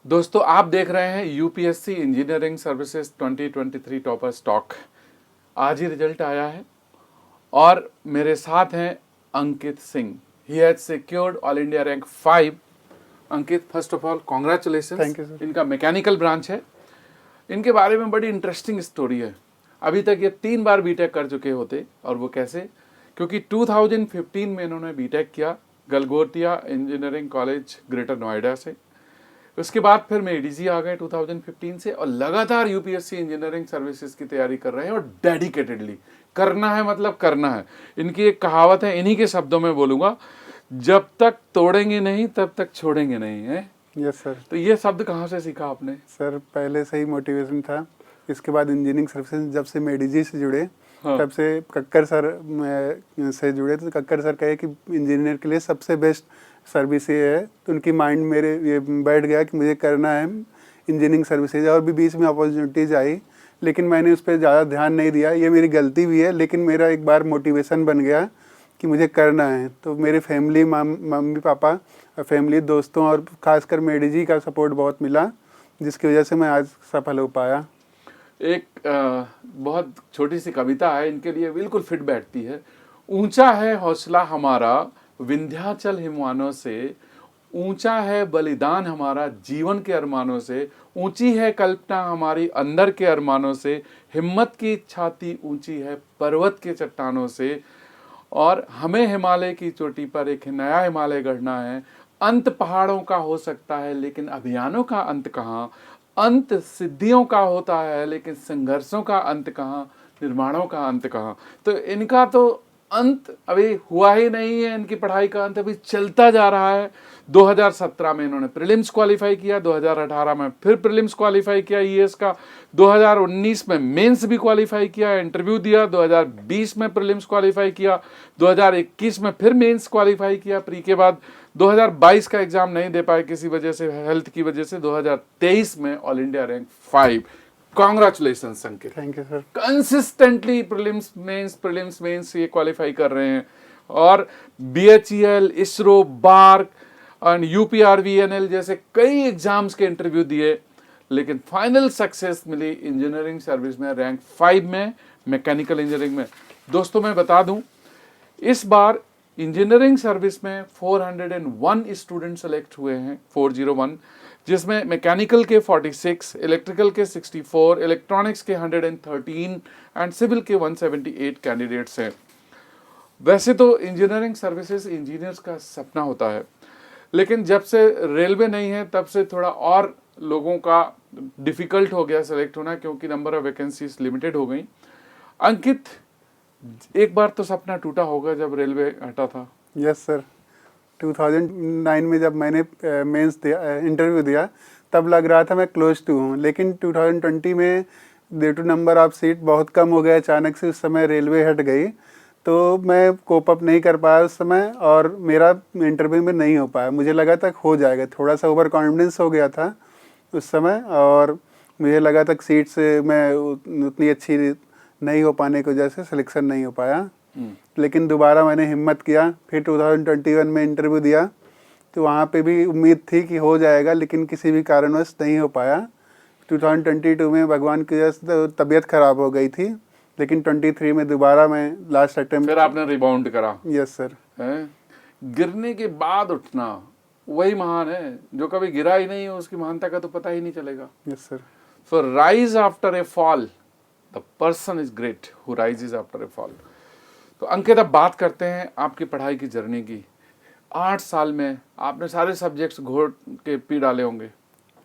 दोस्तों आप देख रहे हैं यूपीएससी इंजीनियरिंग सर्विसेज 2023 टॉपर स्टॉक। आज ही रिजल्ट आया है और मेरे साथ हैं Ankit Singh. He has secured all India rank 5। Ankit, first of all congratulation. Thank you sir. इनका मैकेनिकल ब्रांच है। इनके बारे में बड़ी इंटरेस्टिंग स्टोरी है। अभी तक ये 3 बार बीटेक कर चुके होते, और वो कैसे? क्योंकि 2015 में इन्होंने बीटेक किया Galgotia engineering college greater Noida से। उसके बाद फिर मैं एडीजी आ गए 2015 से, और लगातार यूपीएससी इंजीनियरिंग सर्विसेज की तैयारी कर रहे हैं और डेडिकेटेडली करना है, मतलब करना है। इनकी एक कहावत है, इन्हीं के शब्दों में बोलूंगा, जब तक तोड़ेंगे नहीं तब तक छोड़ेंगे नहीं है। Yes sir. तो ये शब्द कहाँ से सीखा आपने? सर पहले से ही मोटिवेशन था। इसके बाद इंजीनियरिंग सर्विसेज जब से मेडीजी से जुड़े, हाँ। तब से कक्कर सर से जुड़े, तो कक्कर सर कहे कि इंजीनियर के लिए सबसे बेस्ट सर्विस ये है। तो उनकी माइंड मेरे ये बैठ गया कि मुझे करना है इंजीनियरिंग सर्विसेज। और भी बीच में अपॉर्चुनिटीज़ आई, लेकिन मैंने उस पर ज़्यादा ध्यान नहीं दिया। ये मेरी गलती भी है, लेकिन मेरा एक बार मोटिवेशन बन गया कि मुझे करना है। तो मेरे फैमिली, मम्मी पापा, फैमिली, दोस्तों और ख़ासकर मेडीजी का सपोर्ट बहुत मिला, जिसकी वजह से मैं आज सफल हो पाया। एक बहुत छोटी सी कविता है इनके लिए, बिल्कुल फिट बैठती है। ऊंचा है हौसला हमारा विंध्याचल हिमवानों से, ऊंचा है बलिदान हमारा जीवन के अरमानों से, ऊंची है कल्पना हमारी अंदर के अरमानों से, हिम्मत की छाती ऊंची है पर्वत के चट्टानों से, और हमें हिमालय की चोटी पर एक नया हिमालय गढ़ना है। अंत पहाड़ों का हो सकता है लेकिन अभियानों का अंत कहाँ, अंत सिद्धियों का होता है लेकिन संघर्षों का अंत कहाँ, निर्माणों का अंत कहाँ। तो इनका तो अंत अभी हुआ ही नहीं है, इनकी पढ़ाई का अंत अभी चलता जा रहा है। 2017 में इन्होंने प्रीलिम्स क्वालिफाई किया, 2018 में फिर प्रीलिम्स क्वालिफाई किया ईएस का, 2019 में मेंस भी क्वालिफाई किया, इंटरव्यू दिया, 2020 में प्रीलिम्स क्वालिफाई किया, 2021 में फिर मेंस क्वालिफाई किया प्री के बाद, 2022 का एग्जाम नहीं दे पाए किसी वजह से, हेल्थ की वजह से, 2023 में all India rank 5। Congratulation Sankit. Thank you sir. Consistently prelims mains ये क्वालिफाई कर रहे हैं, और बीएचईएल, इसरो, बार्क और यूपीआरवीएनएल जैसे कई एग्जाम्स के इंटरव्यू दिए, लेकिन फाइनल सक्सेस मिली इंजीनियरिंग सर्विस में रैंक 5 में, मैकेनिकल इंजीनियरिंग में। दोस्तों मैं बता दूं, इस बार इंजीनियरिंग सर्विस में 401 स्टूडेंट सेलेक्ट हुए हैं, 401, जिसमें मैकेनिकल के 46, इलेक्ट्रिकल के 64, इलेक्ट्रॉनिक्स के 113 एंड सिविल के 178 कैंडिडेट्स हैं। वैसे तो इंजीनियरिंग सर्विसेज इंजीनियर्स का सपना होता है, लेकिन जब से रेलवे नहीं है तब से थोड़ा और लोगों का डिफिकल्ट हो गया सेलेक्ट होना, क्योंकि नंबर ऑफ वैकेंसीज लिमिटेड हो गई। अंकित, एक बार तो सपना टूटा होगा जब रेलवे हटा था? Yes sir. 2009 में जब मैंने मेंस दिया, इंटरव्यू दिया, तब लग रहा था मैं क्लोज टू हूँ, लेकिन 2020 में due to number of seat बहुत कम हो गया अचानक से। उस समय रेलवे हट गई, तो मैं कोप अप नहीं कर पाया उस समय, और मेरा इंटरव्यू में नहीं हो पाया। मुझे लगा था हो जाएगा, थोड़ा सा ओवर कॉन्फिडेंस हो गया था उस समय, और मुझे लगा था सीट्स में उतनी अच्छी नहीं हो पाने की वजह से सिलेक्शन नहीं हो पाया। लेकिन दोबारा मैंने हिम्मत किया, फिर 2021 में इंटरव्यू दिया, तो वहाँ पे भी उम्मीद थी कि हो जाएगा, लेकिन किसी भी कारणवश नहीं हो पाया। 2022 में भगवान की वजह से तबीयत खराब हो गई थी, लेकिन 23 में दोबारा मैं लास्ट अटेम्प्ट। फिर आपने रिबाउंड करा? Yes sir. गिरने के बाद उठना वही महान है, जो कभी गिरा ही नहीं है उसकी महानता का तो पता ही नहीं चलेगा। Yes sir. So rise after a fall, the person is great who rises after a fall. तो अंकित, अब बात करते हैं आपकी पढ़ाई की जर्नी की। 8 साल में आपने सारे सब्जेक्ट्स घोट के पी डाले होंगे।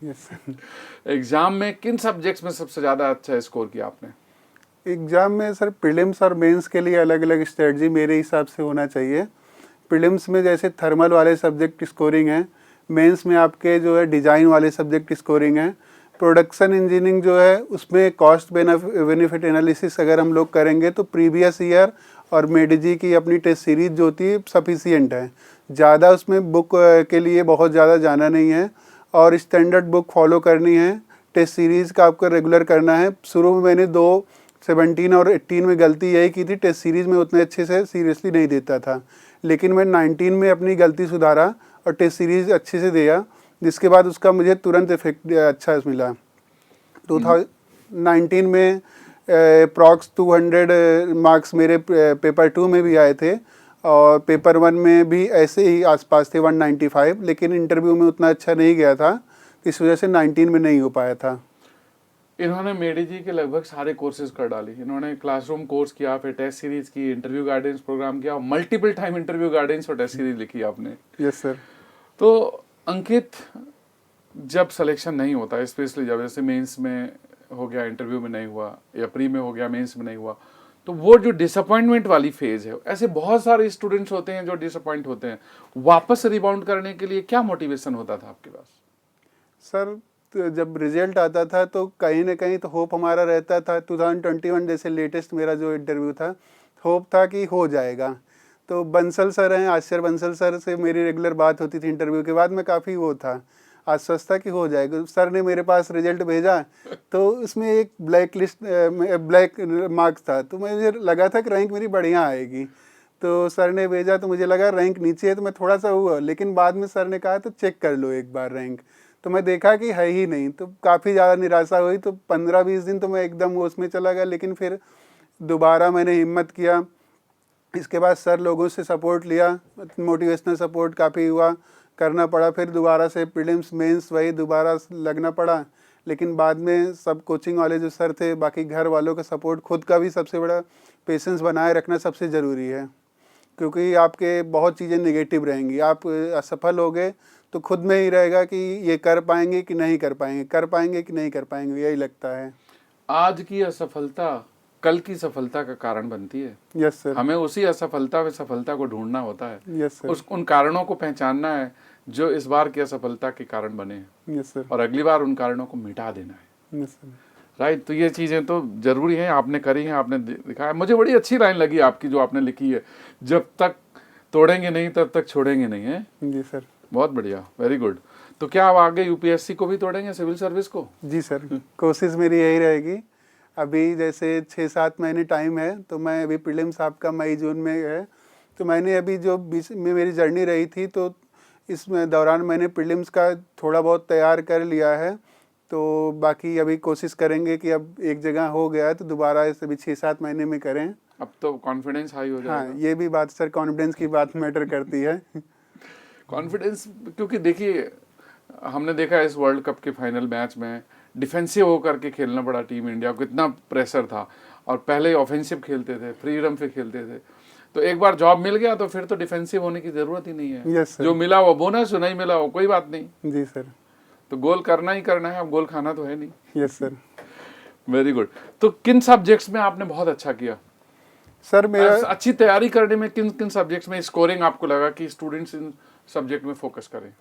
Yes sir. एग्जाम में किन सब्जेक्ट्स में सबसे ज़्यादा अच्छा स्कोर किया आपने? एग्ज़ाम में सर प्रीलिम्स और मेंस के लिए अलग अलग स्ट्रेटजी मेरे हिसाब से होना चाहिए। प्रीलिम्स में जैसे थर्मल वाले सब्जेक्ट स्कोरिंग है, मेंस में आपके जो है डिज़ाइन वाले सब्जेक्ट स्कोरिंग है। प्रोडक्शन इंजीनियरिंग जो है उसमें कॉस्ट बेनिफिट एनालिसिस अगर हम लोग करेंगे तो प्रीवियस ईयर और मेडीजी की अपनी टेस्ट सीरीज जो होती है सफिशिएंट है, ज़्यादा उसमें बुक के लिए बहुत ज़्यादा जाना नहीं है, और स्टैंडर्ड बुक फॉलो करनी है। टेस्ट सीरीज़ का आपको रेगुलर करना है। शुरू में मैंने 2017 और 18 में गलती यही की थी, टेस्ट सीरीज़ में उतने अच्छे से सीरियसली नहीं देता था, लेकिन मैं 19 में अपनी गलती सुधारा और टेस्ट सीरीज़ अच्छे से दिया, जिसके बाद उसका मुझे तुरंत इफेक्ट अच्छा मिला। 2019 में अप्रॉक्स 200 मार्क्स मेरे पेपर 2 में भी आए थे और पेपर 1 में भी ऐसे ही आसपास थे 195, लेकिन इंटरव्यू में उतना अच्छा नहीं गया था, इस वजह से 19 में नहीं हो पाया था। इन्होंने मेडी जी के लगभग सारे कोर्सेज कर डाली। इन्होंने क्लासरूम कोर्स किया, फिर टेस्ट सीरीज की, इंटरव्यू गाइडेंस प्रोग्राम किया, मल्टीपल टाइम इंटरव्यू गाइडेंस और टेस्ट सीरीज लिखी आपने। Yes sir. तो अंकित, जब सिलेक्शन नहीं होता, स्पेशली जब जैसे मेंस में हो गया, इंटरव्यू में नहीं हुआ, या प्री में हो गया, मेंस में नहीं हुआ, तो वो जो डिसअपॉइंटमेंट वाली फेज है, ऐसे बहुत सारे स्टूडेंट्स होते हैं जो डिसअपॉइंट होते हैं। वापस रिबाउंड करने के लिए क्या मोटिवेशन होता था आपके पास? सर तो जब रिजल्ट आता था तो कहीं ना कहीं तो होप हमारा रहता था। 2021 जैसे लेटेस्ट मेरा जो इंटरव्यू था, होप था कि हो जाएगा। तो बंसल सर हैं, आश्चर्य बंसल सर से मेरी रेगुलर बात होती थी इंटरव्यू के बाद, मैं काफ़ी वो था, आश्वस्त था कि हो जाएगा। सर ने मेरे पास रिजल्ट भेजा तो उसमें एक ब्लैक मार्क्स था, तो मुझे लगा था कि रैंक मेरी बढ़िया आएगी। तो सर ने भेजा तो मुझे लगा रैंक नीचे है, तो मैं थोड़ा सा हुआ, लेकिन बाद में सर ने कहा तो चेक कर लो एक बार रैंक, तो मैं देखा कि है ही नहीं, तो काफ़ी ज़्यादा निराशा हुई। तो 15-20 दिन तो मैं एकदम उसमें चला गया, लेकिन फिर दोबारा मैंने हिम्मत किया। इसके बाद सर लोगों से सपोर्ट लिया, मोटिवेशनल सपोर्ट काफ़ी हुआ, करना पड़ा। फिर दोबारा से प्रीलिम्स मेंस वही दोबारा लगना पड़ा, लेकिन बाद में सब कोचिंग वाले जो सर थे, बाकी घर वालों का सपोर्ट, खुद का भी सबसे बड़ा पेशेंस बनाए रखना सबसे ज़रूरी है, क्योंकि आपके बहुत चीज़ें नेगेटिव रहेंगी। आप असफल हो गए तो खुद में ही रहेगा कि ये कर पाएंगे कि नहीं कर पाएंगे, कर पाएंगे कि नहीं कर पाएंगे, यही लगता है। आज की असफलता कल की सफलता का कारण बनती है। Yes sir. हमें उसी असफलता में सफलता को ढूंढना होता है। Yes sir. उन कारणों को पहचानना है जो इस बार की असफलता के कारण बने हैं, यस सर। और अगली बार उन कारणों को मिटा देना है। Yes sir. राइट। तो ये चीज़ें तो जरूरी हैं, आपने करी हैं, आपने दिखाया। मुझे बड़ी अच्छी लाइन लगी आपकी जो आपने लिखी है, जब तक तोड़ेंगे नहीं तब तक छोड़ेंगे नहीं। है जी सर। बहुत बढ़िया, वेरी गुड। तो क्या आप आगे यूपीएससी को भी तोड़ेंगे, सिविल सर्विस को? जी सर, कोशिश मेरी यही रहेगी। अभी जैसे 6-7 महीने टाइम है, तो मैं अभी प्रीलिम्स आपका मई जून में है, तो मैंने अभी जो बीच में मेरी जर्नी रही थी, तो इसमें दौरान मैंने प्रीलिम्स का थोड़ा बहुत तैयार कर लिया है। तो बाकी अभी कोशिश करेंगे कि अब एक जगह हो गया है तो दोबारा इसे भी 6-7 महीने में करें। अब तो कॉन्फिडेंस हाई हो जाएगा। हाँ, ये भी बात सर, कॉन्फिडेंस की बात मैटर करती है। कॉन्फिडेंस, क्योंकि देखिए हमने देखा इस वर्ल्ड कप के फाइनल मैच में डिफेंसिव होकर के खेलना पड़ा टीम इंडिया को, कितना प्रेशर था, और पहले ऑफेंसिव खेलते थे, फ्रीडम पे खेलते थे। तो एक बार जॉब मिल गया तो फिर तो डिफेंसिव होने की जरूरत ही नहीं है। Yes sir. जो मिला वो बोनस, नहीं मिला वो कोई बात नहीं। जी सर। तो गोल करना ही करना है, अब गोल खाना तो है नहीं। Yes sir. Very good. तो किन सब्जेक्ट्स में आपने बहुत अच्छा किया सर? मेरा अच्छी तैयारी करने में किन किन सब्जेक्ट्स में स्कोरिंग आपको लगा कि स्टूडेंट्स इन सब्जेक्ट में फोकस करें?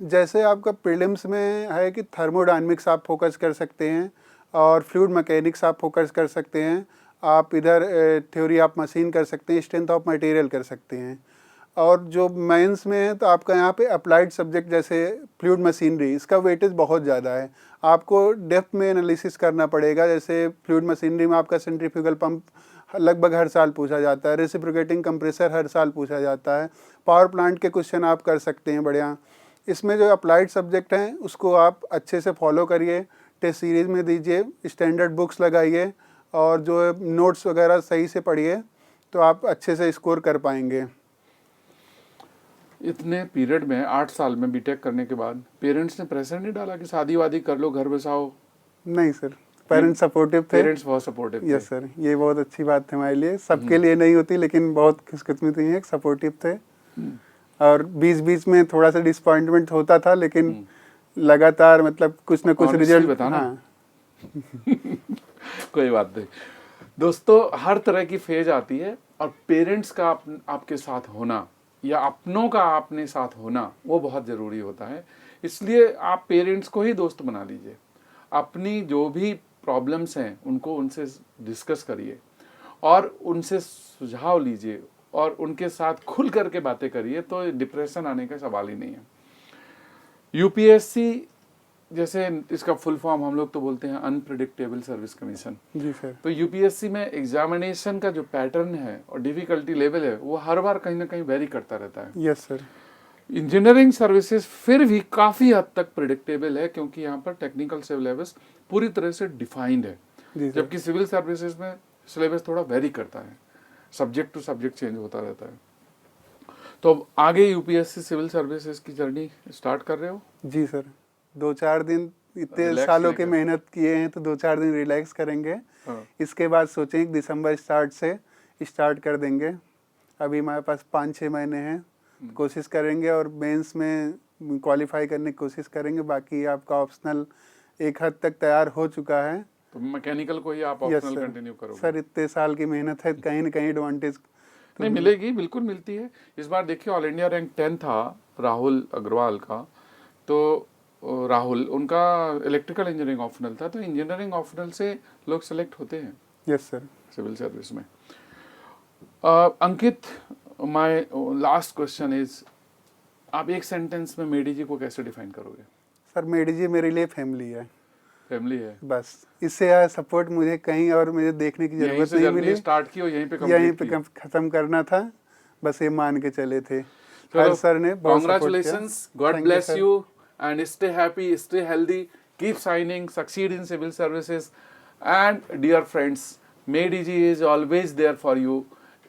जैसे आपका प्रीलिम्स में है कि थर्मोडायनेमिक्स आप फोकस कर सकते हैं, और फ्लूइड मैकेनिक्स आप फोकस कर सकते हैं। आप इधर थ्योरी ऑफ मशीन कर सकते हैं, स्ट्रेंथ ऑफ मटेरियल कर सकते हैं। और जो मेंस में है तो आपका यहाँ पे अप्लाइड सब्जेक्ट जैसे फ्लूइड मशीनरी, इसका वेटेज बहुत ज़्यादा है। आपको डेप्थ में एनालिसिस करना पड़ेगा। जैसे फ्लूइड मशीनरी में आपका सेंट्रीफ्यूगल पंप लगभग हर साल पूछा जाता है, रेसिप्रोकेटिंग कंप्रेसर हर साल पूछा जाता है, पावर प्लांट के क्वेश्चन आप कर सकते हैं बढ़िया। इसमें जो अप्लाइड सब्जेक्ट हैं उसको आप अच्छे से फॉलो करिए, टेस्ट सीरीज़ में दीजिए, स्टैंडर्ड बुक्स लगाइए, और जो नोट्स वगैरह सही से पढ़िए, तो आप अच्छे से स्कोर कर पाएंगे। इतने पीरियड में 8 साल में बीटेक करने के बाद पेरेंट्स ने प्रेशर नहीं डाला कि शादी वादी कर लो, घर बसाओ? नहीं सर, पेरेंट्स सपोर्टिव थे। पेरेंट्स बहुत सपोर्टिव थे। यस सर, ये बहुत अच्छी बात है हमारे लिए। सबके लिए नहीं होती, लेकिन बहुत खुशकिस्मती है, सपोर्टिव थे। और बीच बीच में थोड़ा सा डिसअपॉइंटमेंट होता था, लेकिन लगातार मतलब कुछ ना कुछ रिजल्ट बताना। हाँ। कोई बात नहीं दोस्तों, हर तरह की फेज आती है, और पेरेंट्स का आपके साथ होना या अपनों का अपने साथ होना वो बहुत ज़रूरी होता है। इसलिए आप पेरेंट्स को ही दोस्त बना लीजिए। अपनी जो भी प्रॉब्लम्स हैं उनको उनसे डिस्कस करिए, और उनसे सुझाव लीजिए, और उनके साथ खुल करके बातें करिए, तो डिप्रेशन आने का सवाल ही नहीं है। यूपीएससी, जैसे इसका फुल फॉर्म हम लोग तो बोलते हैं अनप्रिडिक्टेबल सर्विस कमीशन। जी सर। तो यूपीएससी में एग्जामिनेशन का जो पैटर्न है और डिफिकल्टी लेवल है वो हर बार कहीं ना कहीं वेरी करता रहता है। Yes sir. इंजीनियरिंग सर्विसेज फिर भी काफ़ी हद तक प्रिडिक्टेबल है, क्योंकि यहाँ पर टेक्निकल सिलेबस पूरी तरह से डिफाइंड है, जी सर। जबकि सिविल सर्विसेज में सिलेबस थोड़ा वेरी करता है, सब्जेक्ट टू सब्जेक्ट चेंज होता रहता है। तो अब आगे यूपीएससी सिविल सर्विसेज की जर्नी स्टार्ट कर रहे हो? जी सर, 2-4 दिन इतने रिलैक्स सालों के लेकर। मेहनत किए हैं तो 2-4 दिन रिलैक्स करेंगे। हाँ। इसके बाद सोचेंगे कि दिसंबर से स्टार्ट कर देंगे। अभी हमारे पास 5-6 महीने हैं, कोशिश करेंगे और मेंस में क्वालिफाई करने की कोशिश करेंगे। बाकी आपका ऑप्शनल एक हद तक तैयार हो चुका है। तो मैकेनिकल को ही आप यस ऑप्शनल सर। कंटिन्यू करोगे? सर इतने साल की मेहनत है, कहीं ना कहीं एडवांटेज नहीं मिलेगी, बिल्कुल मिलती है। इस बार देखिए ऑल इंडिया रैंक 10 था राहुल अग्रवाल का, तो राहुल उनका इलेक्ट्रिकल इंजीनियरिंग ऑप्शनल था, तो इंजीनियरिंग ऑप्शनल से लोग सेलेक्ट होते हैं यस सर। सिविल सर्विस में। अंकित, माय लास्ट क्वेश्चन इज, आप एक सेंटेंस में मेडी जी को कैसे डिफाइन करोगे? सर मेडी जी मेरे लिए फैमिली है, फैमिली है, बस। इससे ज़्यादा सपोर्ट मुझे कहीं और मुझे देखने की यहीं जरूरत से नहीं जर्नी मिली। स्टार्ट की और यहीं पे यहीं कंप्लीट पे की। खत्म करना था, बस ये मान के चले थे। चलो, हर सर ने बहुत सपोर्ट किया। congratulations, God Thank you, bless sir. you and stay happy, stay healthy, keep signing, succeed in civil services, and dear friends, MADG is always there for you.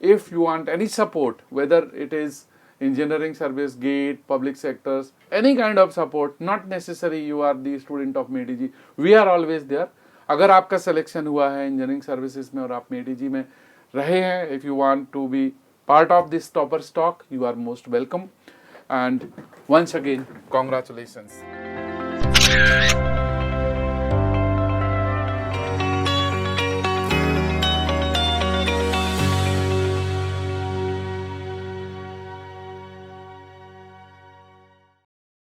If you want any support, whether it is engineering service, GATE, public sectors, any kind of support, not necessary you are the student of MADG, we are always there. अगर आपका selection हुआ है engineering services में और आप MADG में रहे हैं, if you want to be part of this topper stock, you are most welcome. And once again, congratulations.